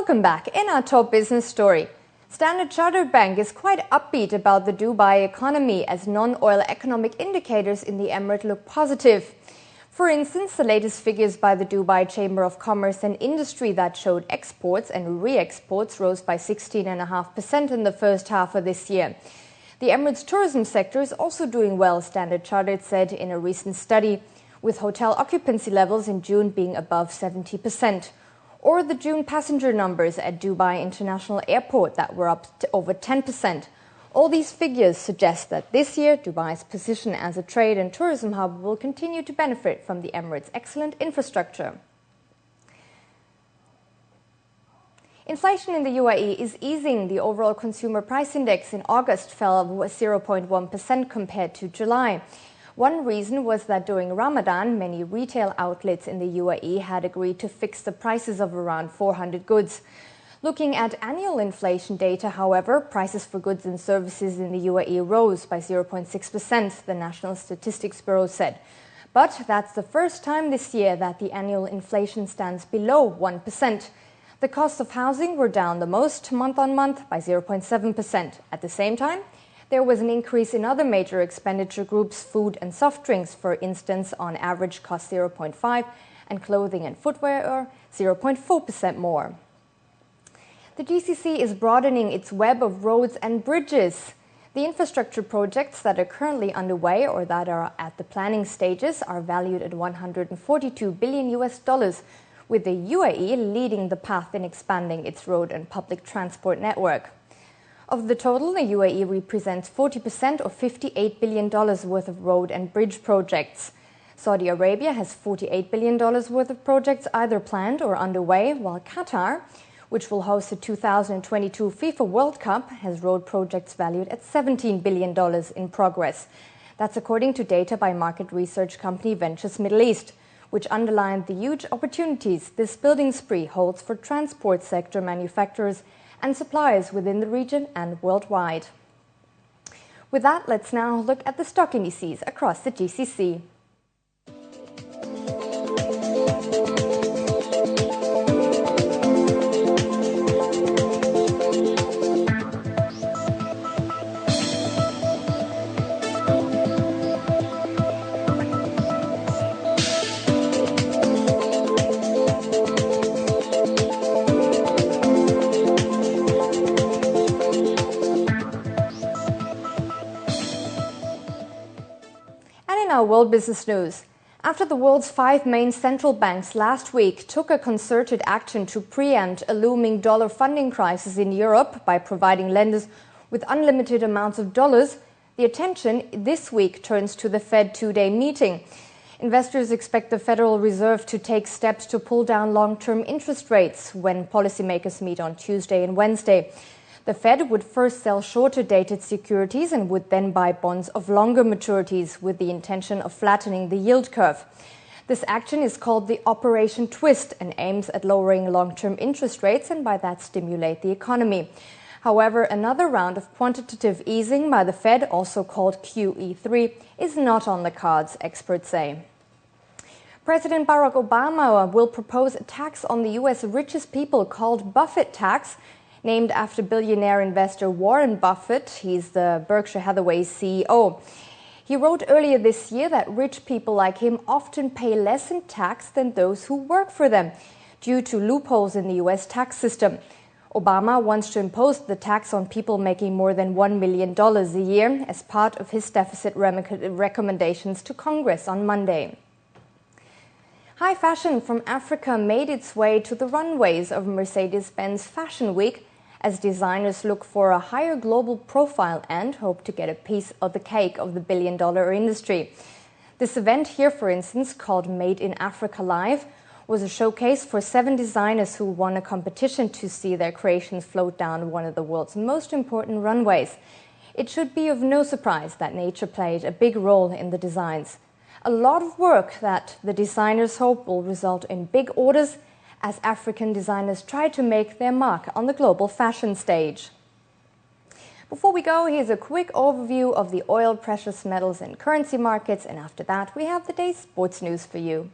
Welcome back. In our top business story, Standard Chartered Bank is quite upbeat about the Dubai economy as non-oil economic indicators in the Emirate look positive. For instance, the latest figures by the Dubai Chamber of Commerce and Industry that showed exports and re-exports rose by 16.5% in the first half of this year. The Emirates tourism sector is also doing well, Standard Chartered said in a recent study, with hotel occupancy levels in June being above 70%. Or the June passenger numbers at Dubai International Airport that were up to over 10%. All these figures suggest that this year, Dubai's position as a trade and tourism hub will continue to benefit from the Emirates' excellent infrastructure. Inflation in the UAE is easing. The overall consumer price index in August fell 0.1% compared to July. One reason was that during Ramadan, many retail outlets in the UAE had agreed to fix the prices of around 400 goods. Looking at annual inflation data, however, prices for goods and services in the UAE rose by 0.6%, the National Statistics Bureau said. But that's the first time this year that the annual inflation stands below 1%. The costs of housing were down the most month on month by 0.7%. At the same time, there was an increase in other major expenditure groups, food and soft drinks, for instance, on average cost 0.5%, and clothing and footwear are 0.4% more. The GCC is broadening its web of roads and bridges. The infrastructure projects that are currently underway or that are at the planning stages are valued at $142 billion, with the UAE leading the path in expanding its road and public transport network. Of the total, the UAE represents 40% or $58 billion worth of road and bridge projects. Saudi Arabia has $48 billion worth of projects either planned or underway, while Qatar, which will host the 2022 FIFA World Cup, has road projects valued at $17 billion in progress. That's according to data by market research company Ventures Middle East, which underlined the huge opportunities this building spree holds for transport sector manufacturers and suppliers within the region and worldwide. With that, let's now look at the stock indices across the GCC. In our world business news, after the world's 5 main central banks last week took a concerted action to preempt a looming dollar funding crisis in Europe by providing lenders with unlimited amounts of dollars, the attention this week turns to the Fed two-day meeting. Investors expect the Federal Reserve to take steps to pull down long-term interest rates when policymakers meet on Tuesday and Wednesday. The Fed would first sell shorter-dated securities and would then buy bonds of longer maturities with the intention of flattening the yield curve. This action is called the Operation Twist and aims at lowering long-term interest rates and by that stimulate the economy. However, another round of quantitative easing by the Fed, also called QE3, is not on the cards, experts say. President Barack Obama will propose a tax on the U.S. richest people called Buffett Tax, named after billionaire investor Warren Buffett. He's the Berkshire Hathaway CEO. He wrote earlier this year that rich people like him often pay less in tax than those who work for them, due to loopholes in the U.S. tax system. Obama wants to impose the tax on people making more than $1 million a year as part of his deficit recommendations to Congress on Monday. High fashion from Africa made its way to the runways of Mercedes-Benz Fashion Week as designers look for a higher global profile and hope to get a piece of the cake of the billion-dollar industry. This event here, for instance, called Made in Africa Live, was a showcase for 7 designers who won a competition to see their creations float down one of the world's most important runways. It should be of no surprise that nature played a big role in the designs. A lot of work that the designers hope will result in big orders as African designers try to make their mark on the global fashion stage. Before we go, here's a quick overview of the oil, precious metals and currency markets, and after that we have the day's sports news for you.